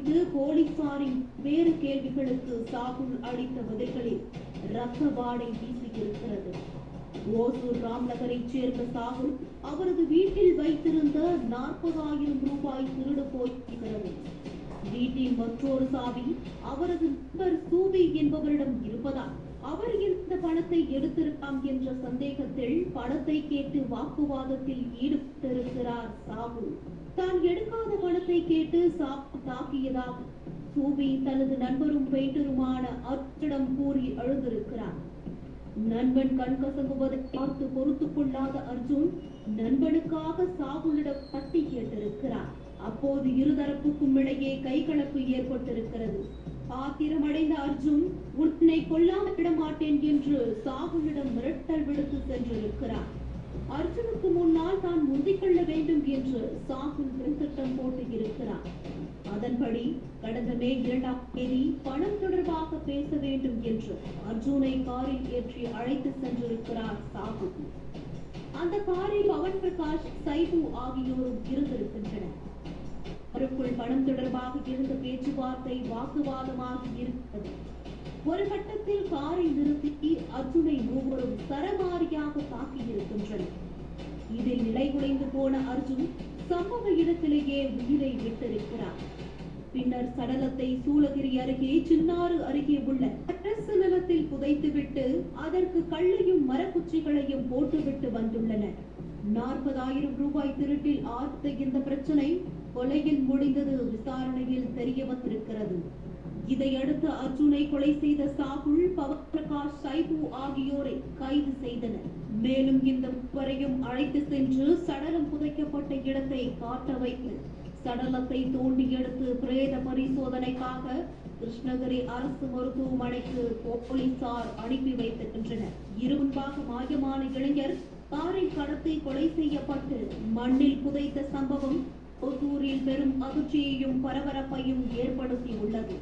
குறித்து போலீசாரின் வேறு கேள்விகளுக்கு சாகுல் அளித்த பதில்களில் ரத்த வாடை வீசியிருக்கிறது. ஓசூர் ராம்நகரைச் சேர்ந்த சாகுல் அவரது வீட்டில் வைத்திருந்த 40,000 ரூபாய் திருடு போயிருக்கிறது. வீட்டின் மற்றொரு சாவி அவரது நண்பர் சூபி என்பவரிடம் இருப்பதால் அவர் இந்த பணத்தை எடுத்திருக்கலாம் என்ற சந்தேகத்தில் பணத்தை கேட்டு வாக்குவாதத்தில் ஈடுபட்டிருக்கிறார் சாகுல். தான் எடுக்காத பணத்தை கேட்டு சாகுல் தாக்கியதாக சூபி தனது நண்பரும் பெயிண்டருமான அர்ஜுனிடம் கூறி அழுதிருக்கிறார். நண்பன் கண்கசங்குவதை பார்த்து பொறுத்துக் கொள்ளாத அர்ஜுன் நண்பனுக்காக சாகுலிடம் தட்டி கேட்டிருக்கிறார். அப்போது இருதரப்புக்கும் இடையே கைகலப்பு ஏற்பட்டிருக்கிறது. ஆத்திரமடைந்த அர்ஜுன் உன்னை கொல்லாமல் விட மாட்டேன் என்று சாகுலிடம் மிரட்டல் விடுத்து சென்றிருக்கிறார். அர்ஜுனுக்கு முன்னால் தான் முந்திக்கொள்ள வேண்டும் என்று சாகுல் திட்டம் போட்டு இருக்கிறார். அதன்படி கடந்த மே 2ஆம் தேதி பணம் தொடர்பாக பேச வேண்டும் என்று அர்ஜுனை காரில் ஏற்றி அழைத்து சென்றிருக்கிறார் சாகுல். அந்த காரில் பவன் பிரகாஷ், சைபு ஆகியோரும் இருந்திருக்கின்றனர். அவருக்குள் பணம் தொடர்பாக இருந்த பேச்சுவார்த்தை வாக்குவாதமாக இருக்கிறது. ஒரு கட்டத்தில் காரை நிறுத்தி அர்ஜுனை மூவரும் சரமாரியாக தாக்கியிருக்கின்றனர். இதில் நிலைகுலைந்து போன அர்ஜுன் சம்பவ இடத்திலேயே உயிரை விட்டிருக்கிறார். பின்னர் சடலத்தை சூளகிரி அருகே சின்னாறு அருகே உள்ள அரசு நிலத்தில் புதைத்துவிட்டு அதற்கு கல்லையும் மரக்குச்சிகளையும் போட்டுவிட்டு வந்துள்ளனர். 40,000 ரூபாய் திருட்டில் ஆர்த்த இந்த பிரச்சனை கொலையில் முடிந்தது விசாரணையில் தெரிய வந்திருக்கிறது. இதையடுத்து அர்ஜுனை கொலை செய்த சாகுல், பவன் பிரகாஷ், சைபு ஆகியோரை கைது செய்தனர். மேலும் இந்த மூவரையும் அழைத்து சென்று சடலம் புதைக்கப்பட்ட இடத்தை காட்ட வைத்து சடலத்தை தோண்டி எடுத்து பிரேத பரிசோதனைக்காக கிருஷ்ணகிரி அரசு மருத்துவமனைக்கு போலீசார் அனுப்பி வைத்திருக்கின்றனர். முன்பாக மாயமான இளைஞர் காரை கடத்தி கொலை செய்யப்பட்டு மண்ணில் புதைத்த சம்பவம் ஓசூரில் பெரும் அதிர்ச்சியையும் பரபரப்பையும் ஏற்படுத்தி உள்ளது.